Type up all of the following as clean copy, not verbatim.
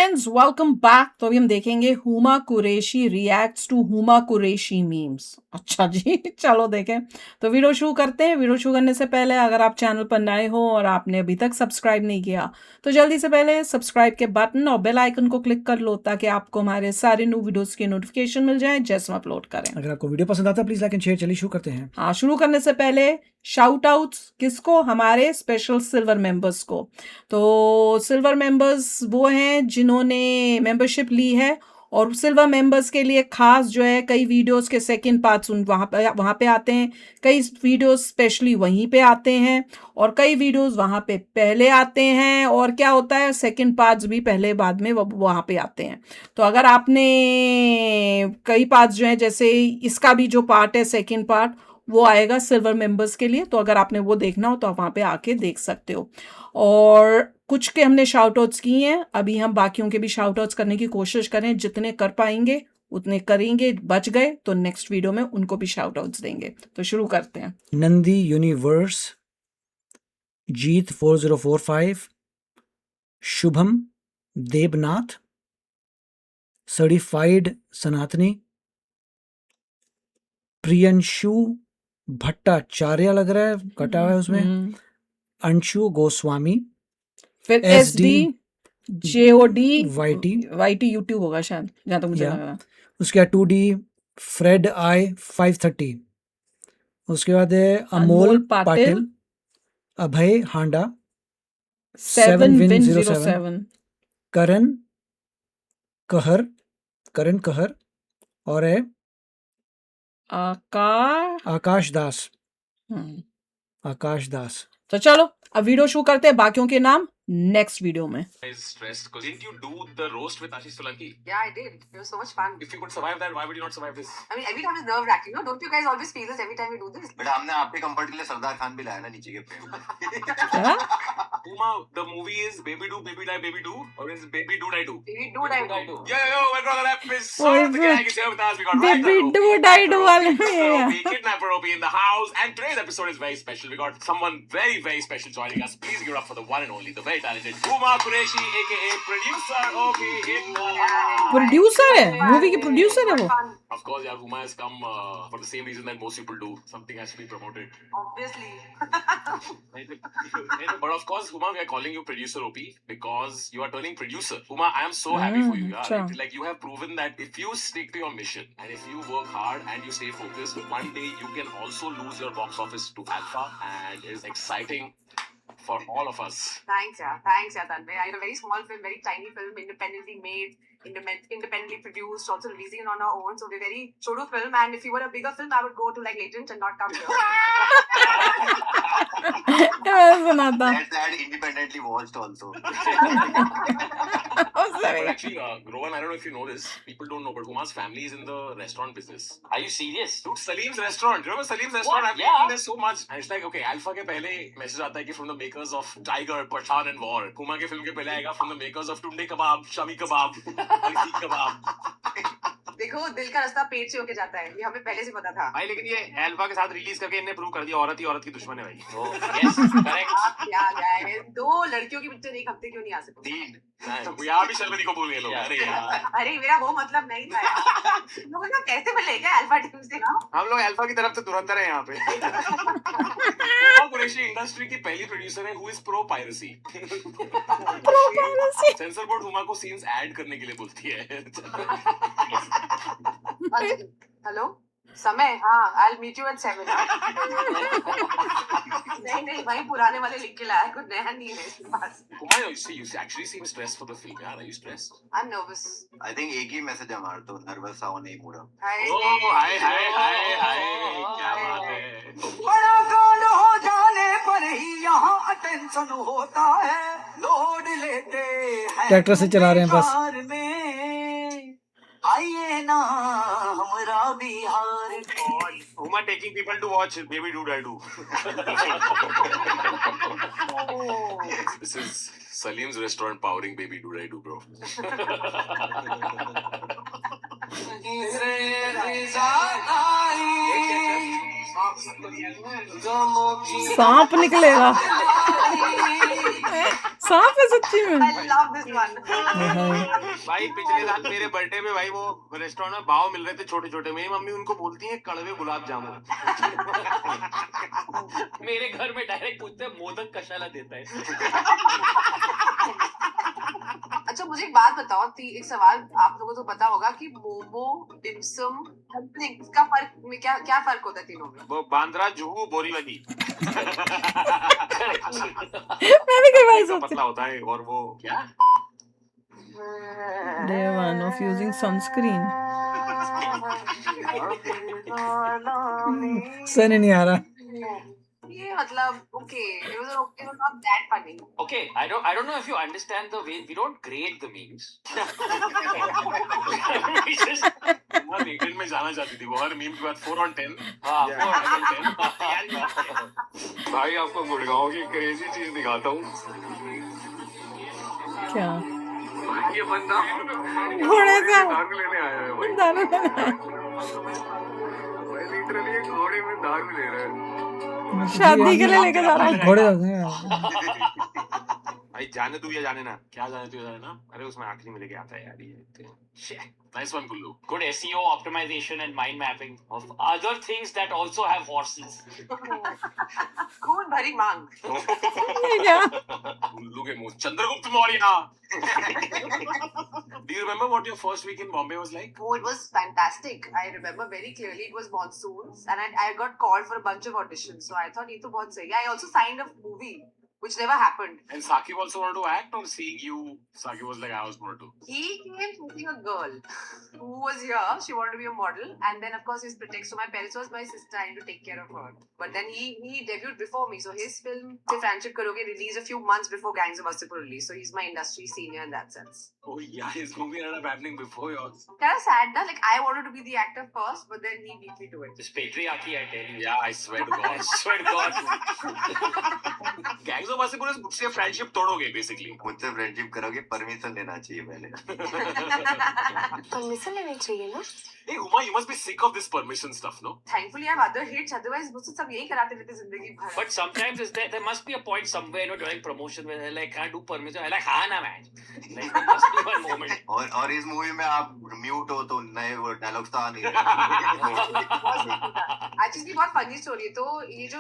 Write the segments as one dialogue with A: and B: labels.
A: Friends welcome back. तो अभी हम देखेंगे Huma Qureshi reacts to Huma Qureshi memes. अच्छा जी चलो देखें। तो वीडियो शुरू करते हैं। वीडियो शुरू करने से पहले अगर आप चैनल पर नए हो और आपने अभी तक सब्सक्राइब नहीं किया तो जल्दी से पहले सब्सक्राइब के बटन और बेल आइकन को क्लिक कर लो ताकि आपको हमारे सारे न्यू वीडियोस के नोटिफिकेशन मिल जाए जैसे हम अपलोड करें।
B: अगर आपको वीडियो पसंद आता है प्लीज लाइक एंड शेयर। चलिए शुरू करते हैं।
A: हाँ, शुरू करने से पहले शाउट आउट्स किसको? हमारे स्पेशल सिल्वर मेंबर्स को। तो सिल्वर मेंबर्स वो हैं जिन्होंने मेंबरशिप ली है और सिल्वर मेंबर्स के लिए खास जो है कई वीडियोस के सेकंड पार्ट्स वहाँ पे आते हैं, कई वीडियोस स्पेशली वहीं पे आते हैं और कई वीडियोस वहाँ पे पहले आते हैं। और क्या होता है, सेकंड पार्ट्स भी पहले बाद में वहाँ पे आते हैं। तो अगर आपने कई पार्ट्स जो हैं, जैसे इसका भी जो पार्ट है सेकंड पार्ट, वो आएगा सिल्वर मेंबर्स के लिए। तो अगर आपने वो देखना हो तो आप वहाँ पे आके देख सकते हो। और कुछ के हमने शाउट आउट्स किए हैं, अभी हम बाकियों के भी शाउट आउट्स करने की कोशिश करें, जितने कर पाएंगे उतने करेंगे। बच गए तो नेक्स्ट वीडियो में उनको भी शाउट आउट्स देंगे। तो शुरू करते हैं।
B: नंदी यूनिवर्स, जीत 4045, शुभम देबनाथ, सर्टिफाइड सनातनी, प्रियंशु भट्टाचार्य लग रहा है, कटा हुआ है उसमें, अंशु गोस्वामी,
A: फिर SD JOD YT यूट्यूब होगा शायद, जहां तक मुझे लग रहा है।
B: उसके बाद 2D फ्रेड आई 530, उसके बाद है अमोल पाटिल, अभय हांडा 7win07, करण कहर और है आकाश दास।
A: तो चलो अब वीडियो शुरू करते हैं। बाकियों के नाम नेक्स्ट वीडियो में।
C: Stressed because didn't you do the roast with Ashish Solanki?
D: Yeah, I did. It was so much fun.
C: If you could survive that, why would you not survive this?
D: I mean, every time is nerve-wracking, no? Don't you guys always feel this every time we do this?
E: But हमने आपके comfort के लिए सरदार खान भी लाया ना नीचे के पे।
C: Uma, the movie is Baby Do, Baby Die, Baby Do, or is Baby Do Die Do?
D: Baby do, I do.
C: Yo, my brother, episode of the gang is here with us. We got
A: Baby
C: Raita
A: Do
C: Rupi,
A: Die Do
C: Kidnapper
A: वाले
C: Rupi,
A: में।
C: Rupi, Kidnapper Rupi in the house, and today's episode is very special. We got someone very, very special joining us. Please give it up for the one and only, the very talented Uma Qureshi, aka producer OP in the house.
A: Producer है, movie के producer है वो।
C: Of course, yeah, Uma has come for the same reason that most people do. Something has to be promoted.
D: Obviously.
C: But of course, Uma, we are calling you producer OP because you are turning producer. Uma, I am so happy for you. Yeah?
A: sure.
C: Like you have proven that if you stick to your mission and if you work hard and you stay focused, one day you can also lose your box office to Alpha, and it is exciting for all of us.
D: Thanks, Tanmay. I had a very small film, very tiny film, independently made, independently produced, also releasing it on our own. So we're very true to film. And if you were a bigger film, I would go to like Latent and not come here.
E: That's that independently watched also.
C: But actually, Rohan, I don't know if you know this. People don't know, but Uma's family is in the restaurant business.
F: Are you serious?
C: Dude, Salim's restaurant. You remember Salim's restaurant?
F: What?
C: I've
F: Yeah.
C: eaten there so much. And it's like, okay, Alpha के पहले message आता है कि from the makers of Tiger, Pathaan and War. Uma के film के पहले आएगा from the makers of Tunde Kebab, Shami Kebab, and Seekh Kebab.
D: देखो, दिल का रास्ता पेट से होके जाता है, ये हमें पहले से पता था।
F: भाई लेकिन ये अल्फा के साथ रिलीज करके इन्हें प्रूव कर दिया औरत ही औरत की दुश्मन है भाई। Yes correct.
D: आप क्या गाए, 2 लड़कियों की पिक्चर एक हफ्ते क्यों नहीं आ सकती?
C: 3 यहाँ भी शर्मनी को भूल गए लोग। अरे यार,
D: अरे मेरा वो मतलब नहीं था यार। लोग ना कैसे मिले क्या अल्फा टीम से?
F: हम लोग अल्फा की तरफ से धुरंधर है यहाँ पे।
C: Uma Qureshi इंडस्ट्री की पहली प्रोड्यूसर है who is pro piracy. Sensor board Uma को सीन्स ऐड करने के लिए बोलती है।
D: हेलो समय, हाँ, I'll meet you at 7. नहीं भाई, पुराने वाले लिख के लाया, कुछ नया नहीं है इसके पास।
C: Uma, you actually seem stressed for the film. यार, are you stressed?
D: I'm nervous.
E: I think एक ही मैसेज है हमारा, तो नर्वस आओ नहीं पूरा।
C: Oh, हाय, क्या बात है।
G: बड़ा कांड हो जाने पर ही यहाँ अटेंशन होता है, लोड लेते हैं
B: ट्रैक्टर से चला रहे हैं बस।
G: बिहार में आइए ना हमारा Bihar.
F: Uma taking people to watch Baby Do Die Do.
C: This is Salim's restaurant powering Baby Do Die Do, bro.
A: सांप निकलेगा। सांप है सच्ची में।
D: I love this one.
F: भाई पिछले साल मेरे बर्थडे में भाई वो रेस्टोरेंट में भाव मिल रहे थे छोटे छोटे, मेरी मम्मी उनको बोलती है कड़वे गुलाब जामुन।
H: मेरे घर में डायरेक्ट पूछते हैं मोदक कशाला देता है।
D: अच्छा मुझे एक बात बताओ, एक सवाल आप लोगों को तो पता होगा कि मोमो, डिमसम, डम्पलिंग्स का फर्क में क्या फर्क होता है तीनों में?
F: वो बांद्रा, जुहू, बोरीवली
A: मैं भी कई बार
F: का
A: सोचती
F: पतला होता है, और वो क्या
A: Day one of using sunscreen.
B: सही नहीं आ रहा।
D: ये मतलब okay, it was not that funny.
H: Okay, I don't know if you understand the way we don't grade the memes. We just
F: मैं LinkedIn में जाना चाहती थी, वो हर मीम के बाद 4 on 10।
H: हाँ,
F: भाई आपको गुड़गांव की क्रेजी चीज दिखाता हूँ।
A: क्या?
F: ये बंदा
A: घोड़े से
F: दारू लेने आया है भाई।
A: दारू लेने आया।
F: भाई लिटरली एक घोड़े में दारू ले रहा है।
A: शादी के लिए लेके जा रहा है।
B: घोड़े होते हैं।
F: भाई जाने तू या जाने ना, क्या जाने तू या जाने ना, अरे उसमें आखिरी में लेके आता है यार ये। Nice one Kullu.
H: good SEO optimization and mind mapping of other things that also have horses.
D: खून भरी मांग.
A: ये क्या?
F: कुल्लू के मुंह Chandragupta Maurya. Do you remember what your first week in Bombay was like?
D: Oh, it was fantastic. I remember very clearly. It was monsoons, and I got called for a bunch of auditions. So I thought, "ये तो बहुत सही है." I also signed a movie, which never happened.
F: And Saqib also wanted to act, or seeing you, Saqib was like, I was going to.
D: He came meeting a girl who was here. She wanted to be a model, and then of course his pretext. So my parents was my sister. I had to take care of her. But then he debuted before me. So his film, Se Friendship Karoge, released a few months before Gangs of Wasseypur released. So he's my industry senior in that sense.
F: Oh yeah, his movie ended up happening before yours.
D: Kind of sad, na? Like I wanted to be the actor first, but then he beat me to it.
H: This patriarchy, I tell you.
F: Yeah, I swear to God.
H: I swear to God.
F: Gangs of Wasseypur is मुझसे friendship तोड़ोगे basically.
E: मुझसे friendship करोगे, permission लेना चाहिए पहले।
D: Permission लेनी चाहिए ना?
F: Hey Huma, you must be sick of this permission stuff, no?
D: Thankfully, I have other hits. Otherwise, मुझसे सब यही कराते रहते जिंदगी भर.
H: But sometimes there must be a point somewhere, you know, during promotion where they're like, can't do permission. I'm like, हाँ ना man. Like there must be one moment.
E: और इस मूवी में आप म्यूट हो तो नए वो डायलॉग्स तो आ नहीं रहे।
D: Actually, बहुत funny story है. तो ये जो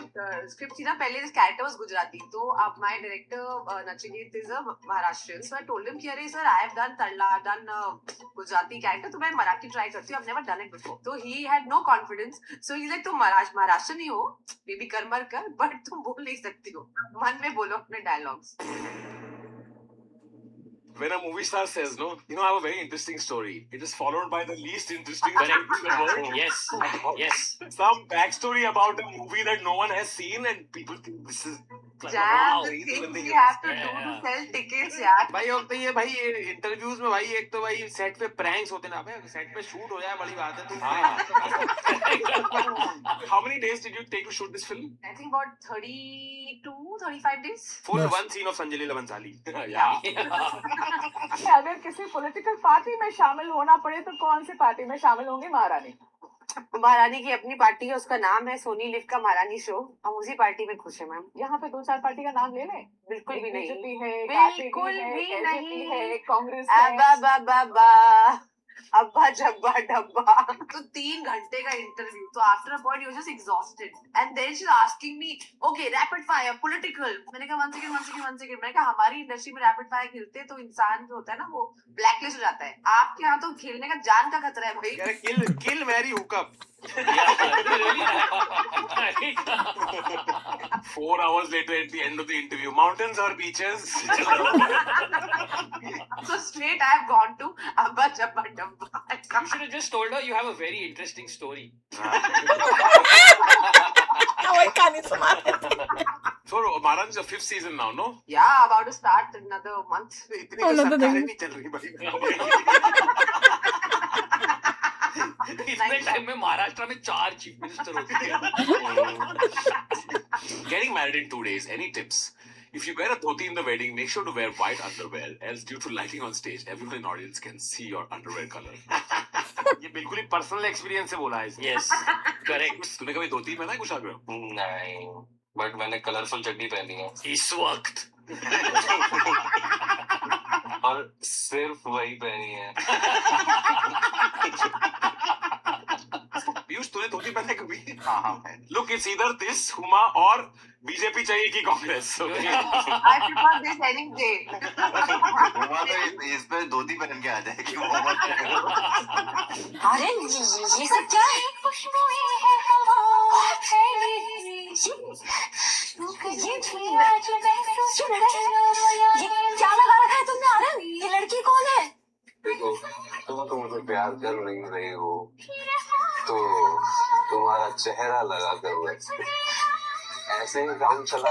D: script थी ना, पहले this character was Gujarati. तो अब my director Nachiket is a Maharashtrian. So I told him कि अरे sir, I have done Tarla, I've done Gujarati character. तो मैं मराठी try करती हूँ. I've never done it before. So he had no confidence. So he's like, तुम महाराष्ट्र नहीं हो, baby कर मर कर, but तुम बोल नहीं सकती हो. मन में बोलो अपने dialogues.
F: When a movie star says, no, you know, I have a very interesting story. It is followed by the least interesting story in the world.
H: Yes, yes.
F: Some backstory about a movie that no one has seen, and people think this is.
D: Jam, the things we have to do to sell tickets, यार.
F: भाई अब तो ये भाई interviews में भाई एक तो भाई सेट पे प्रैंक्स होते ना, भाई सेट पे शूट हो जाए बड़ी बात है। तो How many days did you take to shoot this film?
D: I think about 32-35 days.
F: Full one scene of Sanjay Leela Bhansali. Yeah.
I: अगर किसी पॉलिटिकल पार्टी में शामिल होना पड़े तो कौन सी पार्टी में शामिल होंगी महारानी?
D: महारानी की अपनी पार्टी है, उसका नाम है सोनी लिव का महारानी शो। हम उसी पार्टी में खुश हैं मैम।
I: यहाँ पे 2-4 पार्टी का नाम ले लें।
D: बिल्कुल भी नहीं,
I: बीजेपी है,
D: बिल्कुल भी नहीं
I: है, कांग्रेस
D: अब्बा जब्बा डब्बा। तो 3 घंटे का इंटरव्यू, तो after a point you just exhausted and then she is asking me okay rapid fire political. मैंने कहा 1 सेकंड। मैंने कहा हमारी इंडस्ट्री में रैपिड फायर खेलते तो इंसान जो होता है ना वो ब्लैकलिस्ट हो जाता है। आपके यहाँ तो खेलने का जान का खतरा है भाई।
F: अरे kill marry hookup. 4 hours later at the end of the interview, mountains or beaches?
D: So straight I have gone to Abba Jabba Dabba.
H: You should have just told her you have a very interesting story.
A: वही कहानी सुना।
F: So Maran's your 5th season now, no?
D: Yeah, about to start another month.
F: इतनी तो सरकारें नहीं चल रही भाई।
H: इतने टाइम में महाराष्ट्र में 4 चीफ मिनिस्टर होते हैं।
F: Getting married in 2 days, any tips? If you wear a dhoti in the wedding, make sure to wear white underwear, else due to lighting on stage, everyone in the audience can see your underwear color. ये बिल्कुल ही personal experience से बोला है इसने।
H: Yes, correct.
F: तूने कभी धोती पहना है कुशाग्र?
J: नहीं, बट मैंने कलरफुल चड्डी पहनी है।
H: इस वक्त
F: और सिर्फ वही पहनी है। पीयूष तूने धोती पहना है कभी?
E: हाँ
F: look it's either this Huma और बीजेपी चाहिए कि Congress.
D: I prefer this any day.
E: Huma तो इस पे धोती पहन के आ जाएगी वो मत करो।
G: अरे ये सब क्या है? ये क्या लगा रखा है तुमने? अरे ये लड़की कौन है?
F: देखो तुम तो मुझे प्यार कर नहीं रही हो तो तुम्हारा चेहरा लगा कर ऐसे ही काम चला।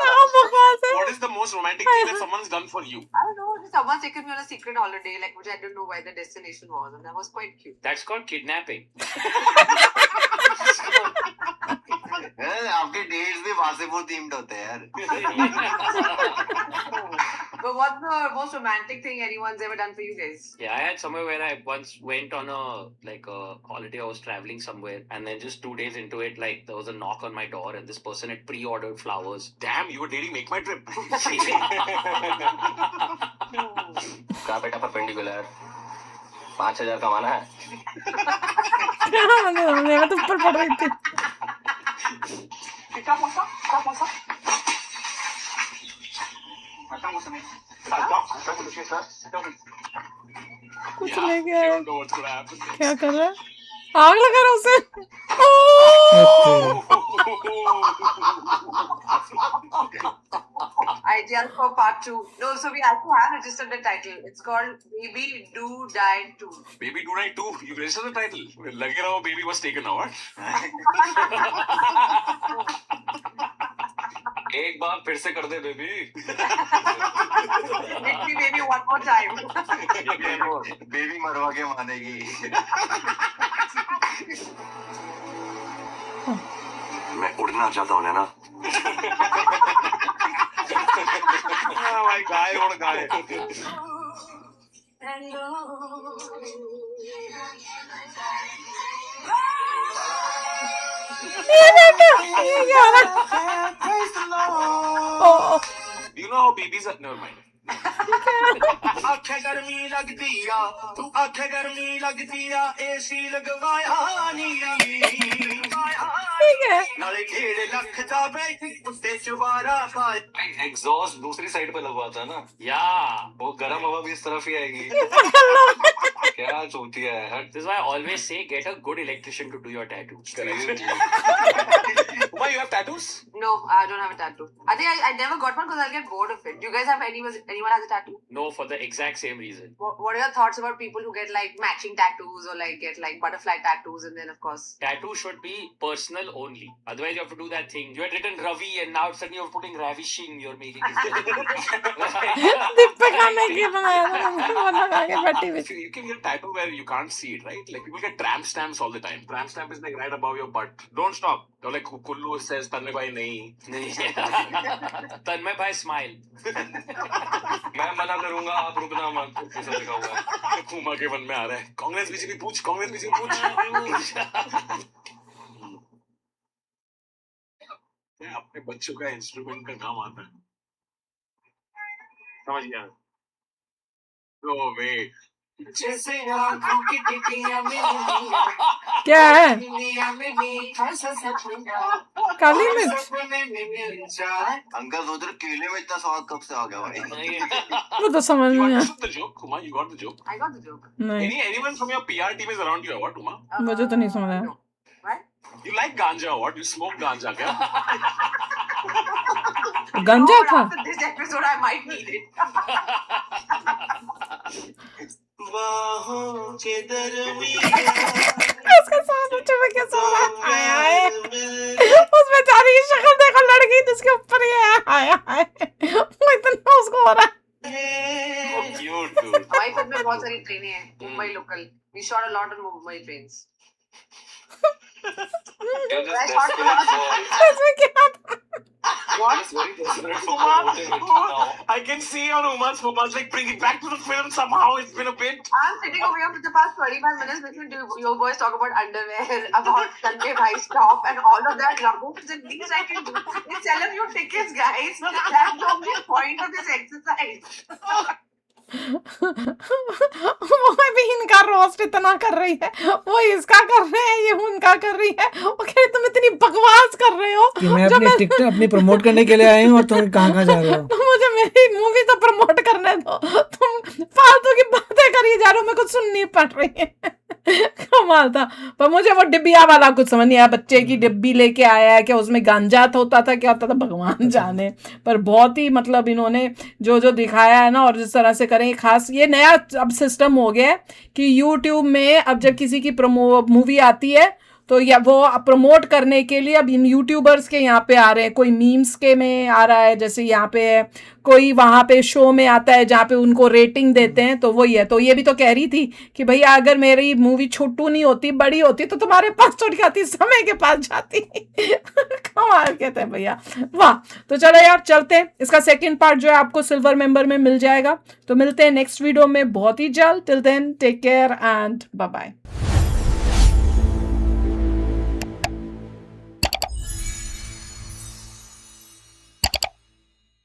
F: What is the most romantic thing that someone's done for you?
D: I don't know. Someone taken me on a secret holiday, like which I didn't know where the destination was, and that was quite cute.
H: That's called kidnapping.
E: आपके dates भी Wasseypur themed होते हैं यार।
D: But what's the most romantic thing anyone's ever done for you guys?
H: Yeah, I had somewhere where I once went on a holiday. I was traveling somewhere, and then just 2 days into it, like there was a knock on my door, and this person had pre-ordered flowers.
F: Damn, you were dating Make My Trip.
J: कहाँ बेटा perpendicular 5,000 कमाना है।
A: मैं तो ऊपर पड़ रही थी। कुछ ले गया है।
F: You don't know what's gonna happen.
A: क्या कर रहा है? आग लगा रहा उसे।
D: Ideas for part 2. No, so we actually have registered the title. It's called Baby Do Die 2.
F: Baby Do Night 2. You registered the title. लगे रहो baby was taken out.
J: एक बार फिर से कर दे baby.
D: Hit me baby one more time.
E: Baby मरवा के मानेगी।
J: मैं उड़ना चाहता हूँ ना।
F: भाई गाय उड़ गाय। You know how babies are. Never mind.
G: आखे गर्मी लगती आ तू आखे गर्मी लगती आ एसी लगवाया नी नाले 1.5 लाख दा बैठी उत्ते चुबारा पाए।
J: एग्जॉस्ट दूसरी साइड पे लगवाता है ना।
H: Yeah.
J: वो गर्म हवा भी इस तरफ ही आएगी। क्या चूतिया है।
H: This is why I always say get a good electrician to do your tattoo.
F: Uma, you have tattoos?
D: No, I don't have a tattoo. I think I never got one because I'll get bored of it. Do you guys have anyone has a tattoo?
H: No, for the exact same reason.
D: What are your thoughts about people who get like matching tattoos or like get like butterfly tattoos and then of course
H: Tattoo should be personal only. Otherwise, you have to do that thing. You had written Ravi and now suddenly you're putting ravishing. You're making it.
A: दीपक ने क्या बनाया था? बैठी हुई।
F: You can get a tattoo where you can't see it, right? Like people get tramp stamps all the time. Tramp stamp is like right above your butt. Don't stop. Or like Kullu says, Tanmay bhai nahi.
H: Tanmay bhai smile.
J: मैं मना करूंगा आप रुकना मत। ऐसा लिखा हुआ है।
F: Uma के मन में आ रहा है। कांग्रेस बीजेपी पूछ, कांग्रेस बीजेपी पूछ। अपने बच्चों का इंस्ट्रूमेंट का काम आता है। समझ गया? तो वे
G: जैसे आंखों की टिटियां मिली
A: क्या है? काली मिर्च।
E: अंकल सोच रहे केले में इतना स्वाद कब से आ गया भाई?
A: वो तो समझ
F: you
A: नहीं आया।
F: understood the joke, Uma. You got the joke.
D: I got the joke.
A: नहीं,
F: Anyone from your PR team is around you or what, Uma?
A: मुझे तो नहीं समझ आया।
D: No. What?
F: You like ganja or what? You smoke ganja, क्या?
A: गंजा था।
D: After this episode, I might need it.
A: उसके साथ ऊँचे में क्या सो रहा है? आया है। उस बेचारी की शक्ल देखो, लड़की जिसके ऊपर ये आया है। वो इतना उसको हो रहा है।
F: Oh, cute, dude.
D: हमारी पद में बहुत सारी ट्रेनें हैं Mumbai local. We shot a lot on Mumbai trains.
J: You're just
D: I shot a lot.
J: desperate for
A: इसमें क्या था?
J: It's very desperate for promoting it now.
C: I can see on Uma's like bring it back to the film somehow. It's been a bit.
D: I'm sitting over here for the past 25 minutes listening to your boys talk about underwear, about Sanjay Bhai's top, and all of that rubbish. The least I can do is sell a few tickets, guys. That's the only point of this exercise.
A: वो भी इनका roast इतना कर रही है, वो इसका कर रहे हैं, ये उनका कर रही है। वो कह रही तुम इतनी बकवास कर रहे हो
B: कि मैं
A: जब
B: अपनी टिकट अपनी प्रमोट करने के लिए आई हूँ और तुम कहाँ जा रहे हो।
A: तो मुझे मेरी मूवी तो प्रमोट करने दो, तुम फालतू की बातें करी जा रहे हो, मेरे को सुननी पड़ रही है। कमाल था। पर मुझे वो डिब्बिया वाला कुछ समझ नहीं आया, बच्चे की डिब्बी लेके आया है क्या, उसमें गांजा होता था, क्या होता था भगवान जाने। पर बहुत ही मतलब इन्होंने जो जो दिखाया है ना, और जिस तरह से करेंगे, खास ये नया अब सिस्टम हो गया है कि यूट्यूब में अब जब किसी की मूवी आती है तो या वो प्रमोट करने के लिए अब इन यूट्यूबर्स के यहाँ पे आ रहे हैं, कोई मीम्स के में आ रहा है, जैसे यहाँ पे है, कोई वहाँ पे शो में आता है जहाँ पे उनको रेटिंग देते हैं, तो वही है। तो ये भी तो कह रही थी कि भैया अगर मेरी मूवी छोटू नहीं होती, बड़ी होती, तो तुम्हारे पास छोड़ के आती, समय के पास जाती। कमाल कहते हैं भैया, वाह। तो चलो यार चलते हैं, इसका सेकेंड पार्ट जो है आपको सिल्वर मेंबर में मिल जाएगा। तो मिलते हैं नेक्स्ट वीडियो में बहुत ही जल्द। Till then take care and bye bye.